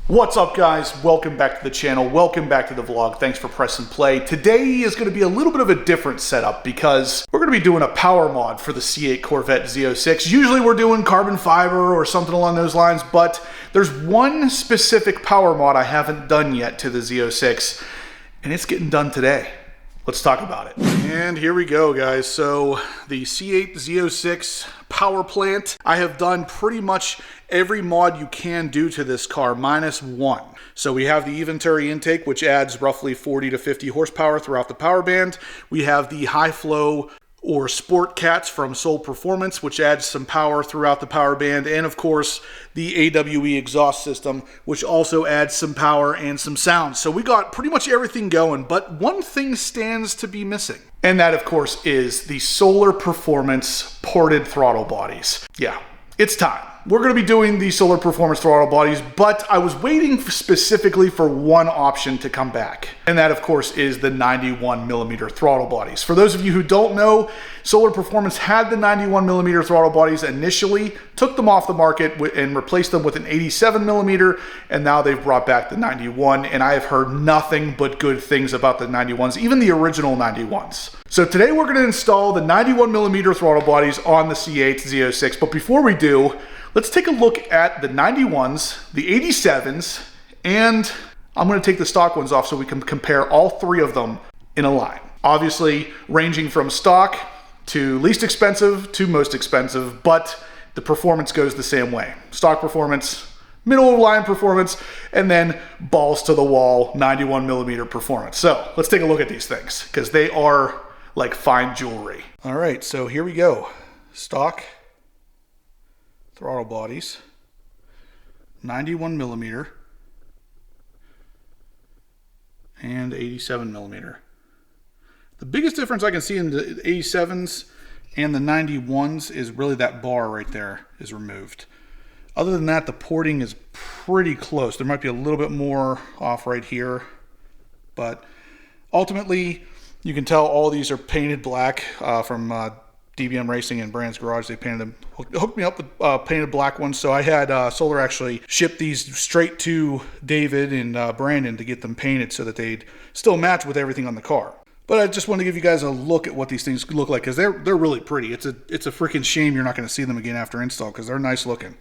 What's up, guys? Welcome back to the channel. Welcome back to the vlog. Thanks for pressing play. Today is going to be a little bit of a different setup because we're going to be doing a power mod for the C8 Corvette Z06. Usually we're doing carbon fiber or something along those lines, but there's one specific power mod I haven't done yet to the Z06, and it's getting done today. Let's talk about it. And here we go, guys. So the C8 Z06 power plant, I have done pretty much every mod you can do to this car, minus one. So we have the Venturi intake, which adds roughly 40 to 50 horsepower throughout the power band. We have the high flow or sport cats from Soul Performance, which adds some power throughout the power band. And of course, the AWE exhaust system, which also adds some power and some sound. So we got pretty much everything going, but one thing stands to be missing. And that, of course, is the Solar Performance ported throttle bodies. Yeah, it's time. We're going to be doing the Solar Performance throttle bodies, but I was waiting specifically for one option to come back. And that, of course, is the 91mm throttle bodies. For those of you who don't know, Solar Performance had the 91mm throttle bodies initially, took them off the market and replaced them with an 87mm, and now they've brought back the 91, and I have heard nothing but good things about the 91s, even the original 91s. So today we're going to install the 91mm throttle bodies on the C8 Z06, but before we do, let's take a look at the 91s, the 87s, and I'm going to take the stock ones off so we can compare all three of them in a line. Obviously, ranging from stock to least expensive to most expensive, but the performance goes the same way. Stock performance, middle of line performance, and then balls to the wall 91mm performance. So let's take a look at these things because they are like fine jewelry. All right, so here we go. Stock throttle bodies, 91mm and 87mm. The biggest difference I can see in the 87s and the 91s is really that bar right there is removed. Other than that, the porting is pretty close. There might be a little bit more off right here, but ultimately you can tell all these are painted black from DBM Racing and Brand's Garage. They painted them, hooked me up with painted black ones. So I had Solar actually ship these straight to David and Brandon to get them painted so that they'd still match with everything on the car. But I just want to give you guys a look at what these things look like because they're really pretty. It's a freaking shame you're not going to see them again after install because they're nice looking.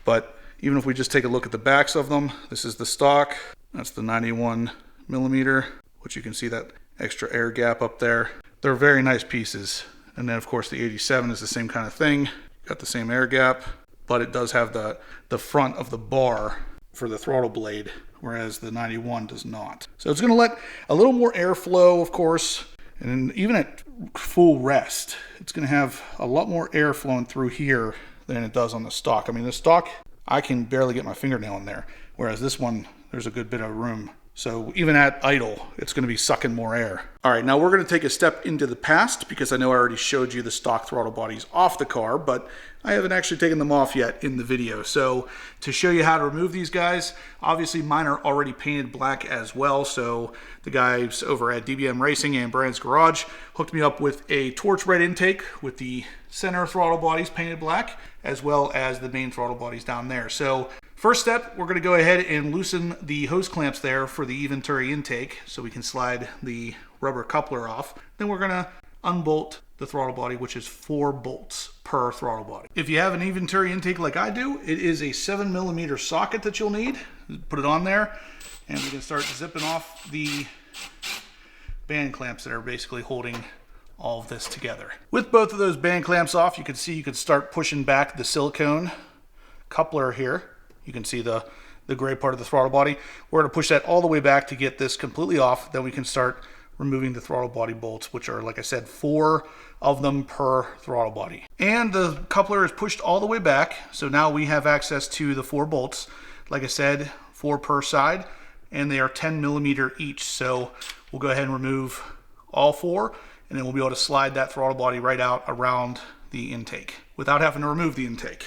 But even if we just take a look at the backs of them, this is the stock. That's the 91mm, which you can see that extra air gap up there. They're very nice pieces. And then of course the 87 is the same kind of thing. Got the same air gap, but it does have the front of the bar for the throttle blade, whereas the 91 does not. So it's going to let a little more airflow, of course, and even at full rest, it's going to have a lot more air flowing through here than it does on the stock. I mean, the stock, I can barely get my fingernail in there, whereas this one, there's a good bit of room. So even at idle, it's going to be sucking more air. All right, now we're going to take a step into the past because I know I already showed you the stock throttle bodies off the car, but I haven't actually taken them off yet in the video. So to show you how to remove these guys, obviously mine are already painted black as well. So the guys over at DBM Racing and Brand's Garage hooked me up with a torch red intake with the center throttle bodies painted black, as well as the main throttle bodies down there. So first step, we're going to go ahead and loosen the hose clamps there for the Venturi intake so we can slide the rubber coupler off. Then we're going to unbolt the throttle body, which is 4 bolts per throttle body. If you have an Venturi intake like I do, it is a 7mm socket that you'll need. Put it on there and we can start zipping off the band clamps that are basically holding all of this together. With both of those band clamps off, you can see you could start pushing back the silicone coupler here. You can see the gray part of the throttle body. We're going to push that all the way back to get this completely off. Then we can start removing the throttle body bolts, which are, like I said, 4 of them per throttle body. And the coupler is pushed all the way back. So now we have access to the 4 bolts. Like I said, 4 per side, and they are 10mm each. So we'll go ahead and remove all 4, and then we'll be able to slide that throttle body right out around the intake without having to remove the intake.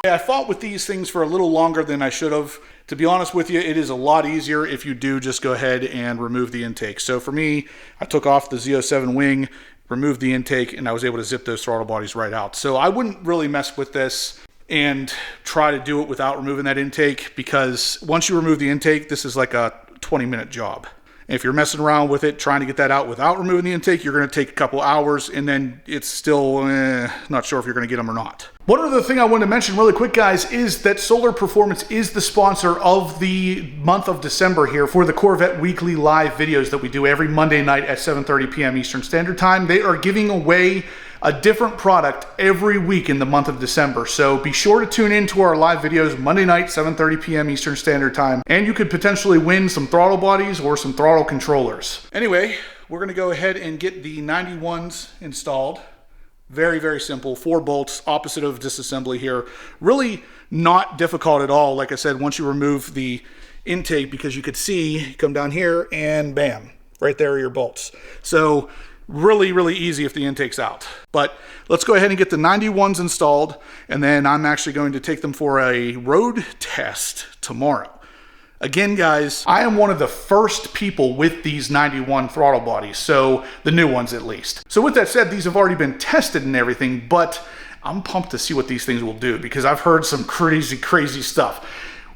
I fought with these things for a little longer than I should have. To be honest with you, it is a lot easier if you do just go ahead and remove the intake. So for me, I took off the Z07 wing, removed the intake, and I was able to zip those throttle bodies right out. So I wouldn't really mess with this and try to do it without removing that intake, because once you remove the intake, this is like a 20-minute job. If you're messing around with it, trying to get that out without removing the intake, you're going to take a couple hours, and then it's still not sure if you're going to get them or not. One other thing I wanted to mention really quick, guys, is that Solar Performance is the sponsor of the month of December here for the Corvette weekly live videos that we do every Monday night at 7:30 p.m. Eastern Standard Time. They are giving away a different product every week in the month of December. So be sure to tune in to our live videos Monday night, 7:30 p.m. Eastern Standard Time, and you could potentially win some throttle bodies or some throttle controllers. Anyway, we're gonna go ahead and get the 91s installed. Very, very simple, 4 bolts, opposite of disassembly here. Really not difficult at all. Like I said, once you remove the intake, because you could see, come down here and bam, right there are your bolts. So really, really easy if the intake's out. But let's go ahead and get the 91s installed, and then I'm actually going to take them for a road test tomorrow. Again, guys, I am one of the first people with these 91 throttle bodies, so the new ones at least. So with that said, these have already been tested and everything, but I'm pumped to see what these things will do, because I've heard some crazy, crazy stuff.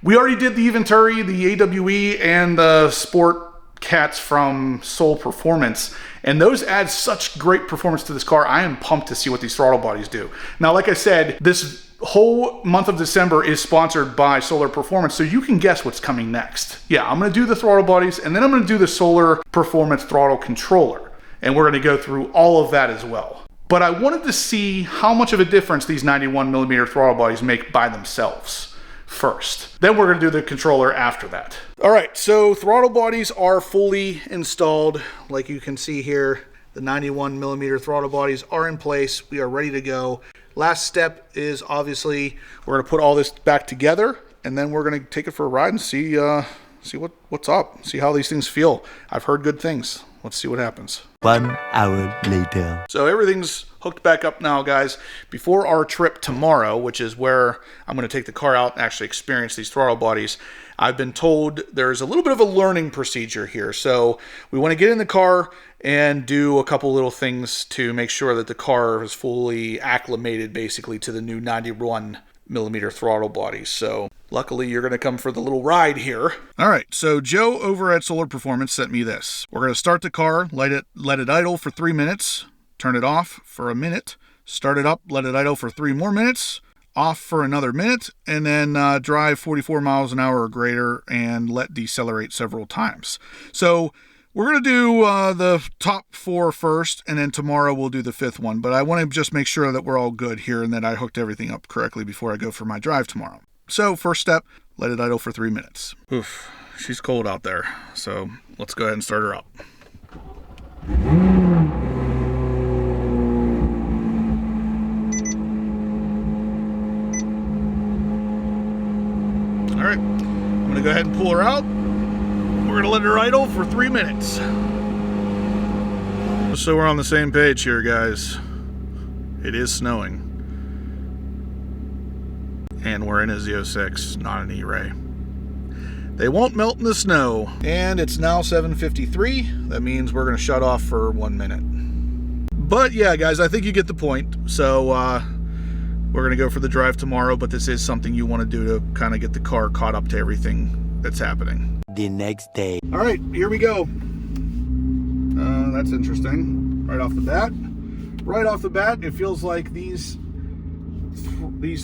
We already did the Venturi, the AWE, and the Sport Cats from Solar Performance, and those add such great performance to this car. I am pumped to see what these throttle bodies do. Now, like I said, this whole month of December is sponsored by Solar Performance, so you can guess what's coming next. Yeah, I'm gonna do the throttle bodies, and then I'm gonna do the Solar Performance throttle controller, and we're gonna go through all of that as well. But I wanted to see how much of a difference these 91mm throttle bodies make by themselves first. Then we're gonna do the controller after that. All right, so throttle bodies are fully installed. Like you can see here, the 91mm throttle bodies are in place. We are ready to go. Last step is obviously we're going to put all this back together, and then we're going to take it for a ride and see what's up, see how these things feel. I've heard good things. Let's see what happens. 1 hour later. So everything's hooked back up now, guys. Before our trip tomorrow, which is where I'm going to take the car out and actually experience these throttle bodies, I've been told there's a little bit of a learning procedure here. So we want to get in the car and do a couple little things to make sure that the car is fully acclimated basically to the new 91mm throttle bodies. So luckily you're going to come for the little ride here. All right, so Joe over at Solar Performance sent me this. We're going to start the car, let it idle for 3 minutes, turn it off for a minute, start it up, let it idle for 3 more minutes, off for another minute, and then drive 44 miles an hour or greater and let decelerate several times. So we're going to do the top 4 first, and then tomorrow we'll do the 5th one. But I want to just make sure that we're all good here and that I hooked everything up correctly before I go for my drive tomorrow. So first step, let it idle for 3 minutes. Oof, she's cold out there. So let's go ahead and start her up. All right, I'm going to go ahead and pull her out. We're going to let her idle for 3 minutes. Just so we're on the same page here, guys. It is snowing. And we're in a Z06, not an E-Ray. They won't melt in the snow. And it's now 7:53. That means we're going to shut off for 1 minute. But yeah, guys, I think you get the point. So we're going to go for the drive tomorrow, but this is something you want to do to kind of get the car caught up to everything that's happening. The next day. All right, here we go. That's interesting. Right off the bat. Right off the bat, it feels like these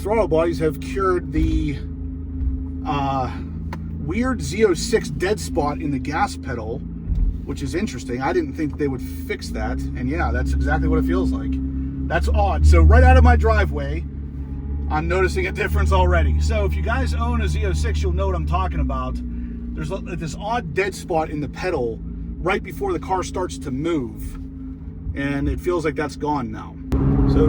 throttle bodies have cured the weird Z06 dead spot in the gas pedal, which is interesting. I didn't think they would fix that. And yeah, that's exactly what it feels like. That's odd. So right out of my driveway, I'm noticing a difference already. So if you guys own a Z06, you'll know what I'm talking about. There's this odd dead spot in the pedal right before the car starts to move. And it feels like that's gone now. So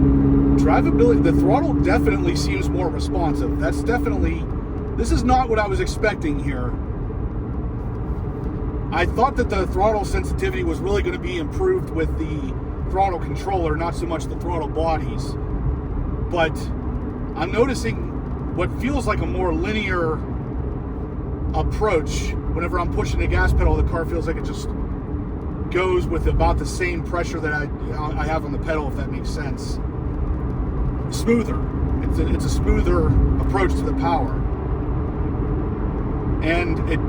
drivability, the throttle definitely seems more responsive. That's definitely, this is not what I was expecting here. I thought that the throttle sensitivity was really going to be improved with the throttle controller, not so much the throttle bodies. But I'm noticing what feels like a more linear approach. Whenever I'm pushing the gas pedal, the car feels like it just goes with about the same pressure that I have on the pedal, if that makes sense. Smoother. It's a smoother approach to the power. And it,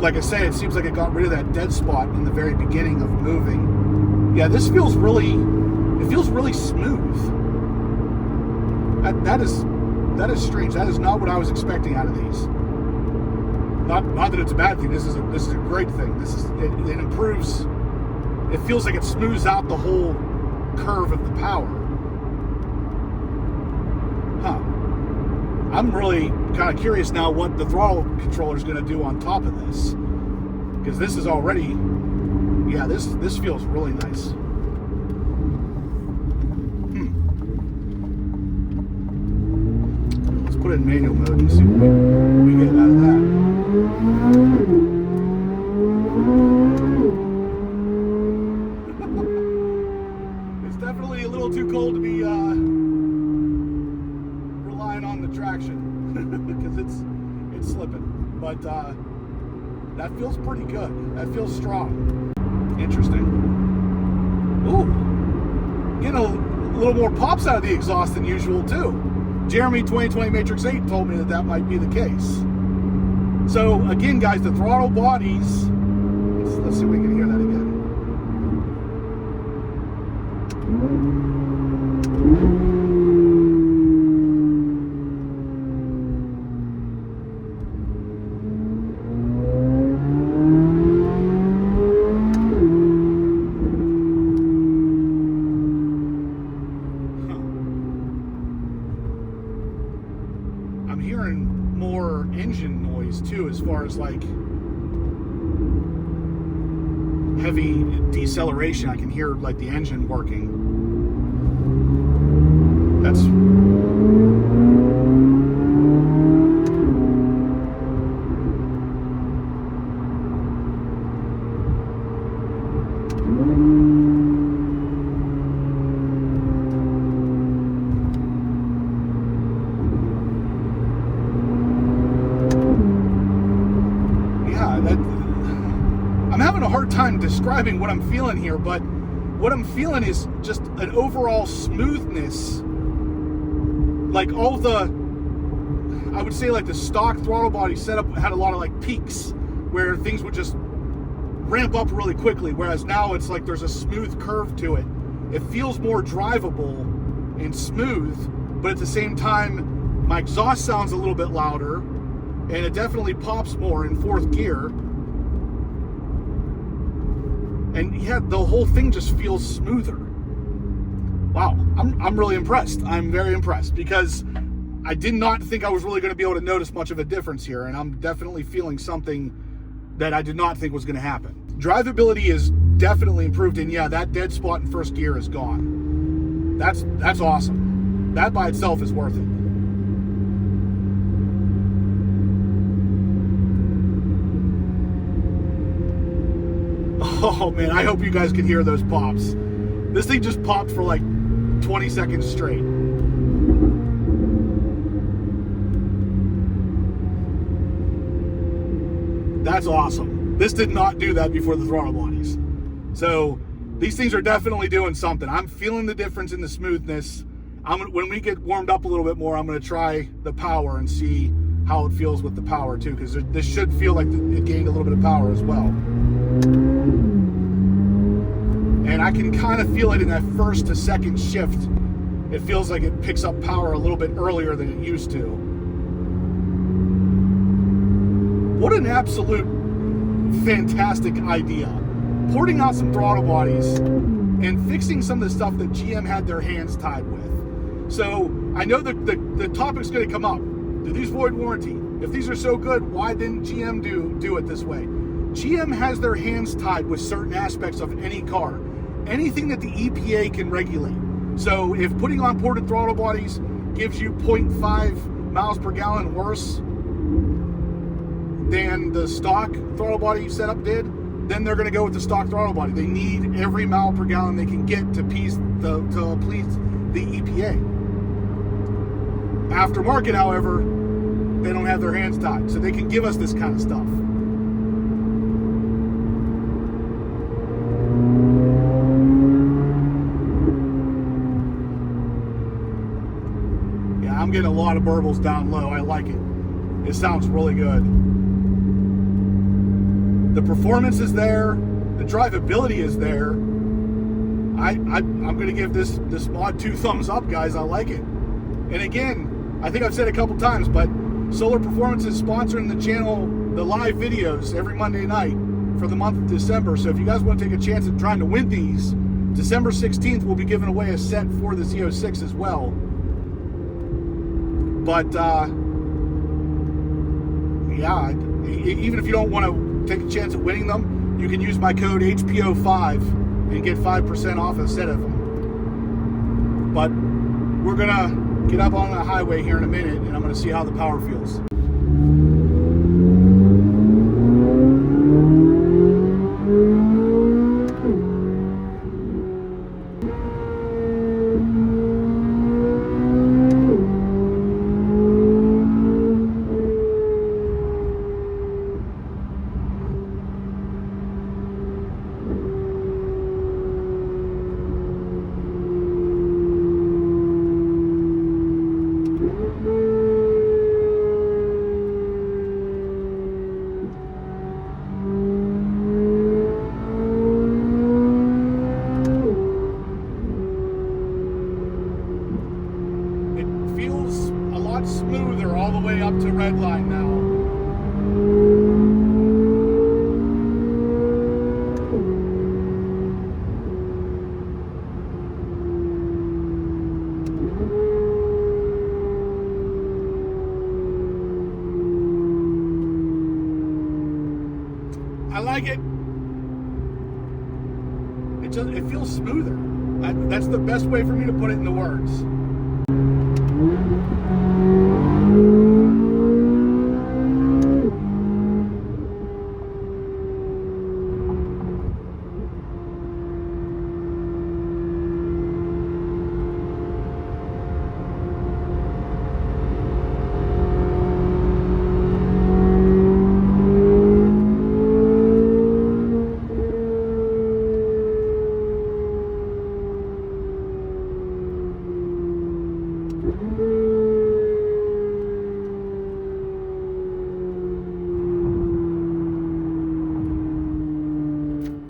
like I say, it seems like it got rid of that dead spot in the very beginning of moving. Yeah, this feels really, it feels really smooth. That is strange. That is not what I was expecting out of these. Not that it's a bad thing. This is a great thing. It improves. It feels like it smooths out the whole curve of the power. Huh. I'm really kind of curious now what the throttle controller is going to do on top of this, because this is already, yeah, this feels really nice. Let's put it in manual mode and see what we get out of that. It's definitely a little too cold to be relying on the traction because it's slipping, but that feels pretty good. That feels strong. Interesting. Ooh, getting a little more pops out of the exhaust than usual too. Jeremy 2020 Matrix 8 told me that might be the case. So again, guys, the throttle bodies, let's see if we can hear that again. I'm hearing more engine noise too, as far as like heavy deceleration. I can hear like the engine working. That's I'm having a hard time describing what I'm feeling here, but what I'm feeling is just an overall smoothness. Like all the, I would say like the stock throttle body setup had a lot of like peaks where things would just ramp up really quickly, whereas now it's like there's a smooth curve to it. It feels more drivable and smooth, but at the same time, my exhaust sounds a little bit louder, and it definitely pops more in fourth gear. And yeah, the whole thing just feels smoother. Wow, I'm really impressed. I'm very impressed, because I did not think I was really going to be able to notice much of a difference here, and I'm definitely feeling something that I did not think was going to happen. Drivability is definitely improved, and yeah, that dead spot in first gear is gone. That's awesome. That by itself is worth it. Oh man, I hope you guys can hear those pops. This thing just popped for like 20 seconds straight. That's awesome. This did not do that before the throttle bodies. So these things are definitely doing something. I'm feeling the difference in the smoothness. When we get warmed up a little bit more, I'm going to try the power and see how it feels with the power too, because this should feel like it gained a little bit of power as well. And I can kind of feel it in that first to second shift. It feels like it picks up power a little bit earlier than it used to. What an absolute fantastic idea. Porting out some throttle bodies and fixing some of the stuff that GM had their hands tied with. So I know that the topic's going to come up. Do these void warranty? If these are so good, why didn't GM do it this way? GM has their hands tied with certain aspects of any car. Anything that the EPA can regulate. So if putting on ported throttle bodies gives you 0.5 miles per gallon worse than the stock throttle body setup did, then they're going to go with the stock throttle body. They need every mile per gallon they can get to please the EPA. Aftermarket, however, they don't have their hands tied, so they can give us this kind of stuff. lot of burbles down low. I like it. It sounds really good. The performance is there. The drivability is there. I'm going to give this mod 2 thumbs up, guys. I like it. And again, I think I've said a couple times, but Solar Performance is sponsoring the channel, the live videos every Monday night for the month of December. So if you guys want to take a chance at trying to win these, December 16th we'll be giving away a set for the Z06 as well. But yeah, even if you don't want to take a chance at winning them, you can use my code HPO5 and get 5% off a set of them. But we're gonna get up on the highway here in a minute, and I'm gonna see how the power feels. Smoother all the way up to red line now. I like it. It feels smoother. That's the best way for me to put it into words.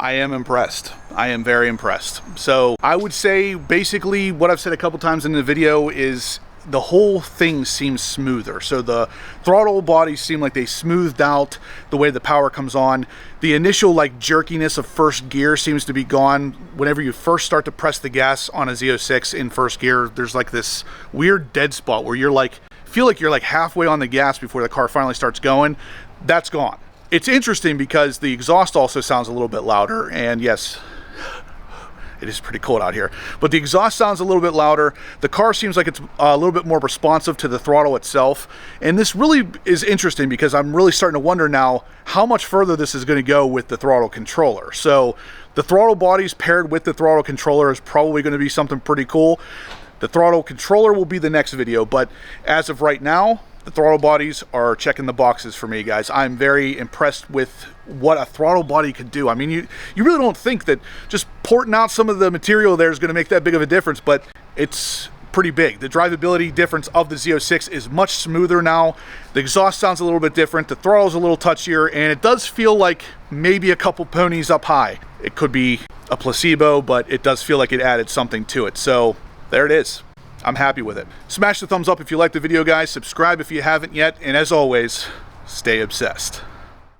I am impressed. I am very impressed. So I would say basically what I've said a couple times in the video is the whole thing seems smoother. So the throttle bodies seem like they smoothed out the way the power comes on. The initial like jerkiness of first gear seems to be gone. Whenever you first start to press the gas on a Z06 in first gear, there's like this weird dead spot where you're like, feel like you're like halfway on the gas before the car finally starts going. That's gone. It's interesting because the exhaust also sounds a little bit louder, and yes, it is pretty cold out here, but the exhaust sounds a little bit louder. The car seems like it's a little bit more responsive to the throttle itself, and this really is interesting because I'm really starting to wonder now how much further this is going to go with the throttle controller. So the throttle bodies paired with the throttle controller is probably going to be something pretty cool. The throttle controller will be the next video, but as of right now, the throttle bodies are checking the boxes for me, guys. I'm very impressed with what a throttle body could do. I mean, you really don't think that just porting out some of the material there is going to make that big of a difference, but it's pretty big. The drivability difference of the Z06 is much smoother now. The exhaust sounds a little bit different. The throttle's a little touchier, and it does feel like maybe a couple ponies up high. It could be a placebo, but it does feel like it added something to it. So there it is. I'm happy with it. Smash the thumbs up if you liked the video, guys. Subscribe if you haven't yet. And as always, stay obsessed.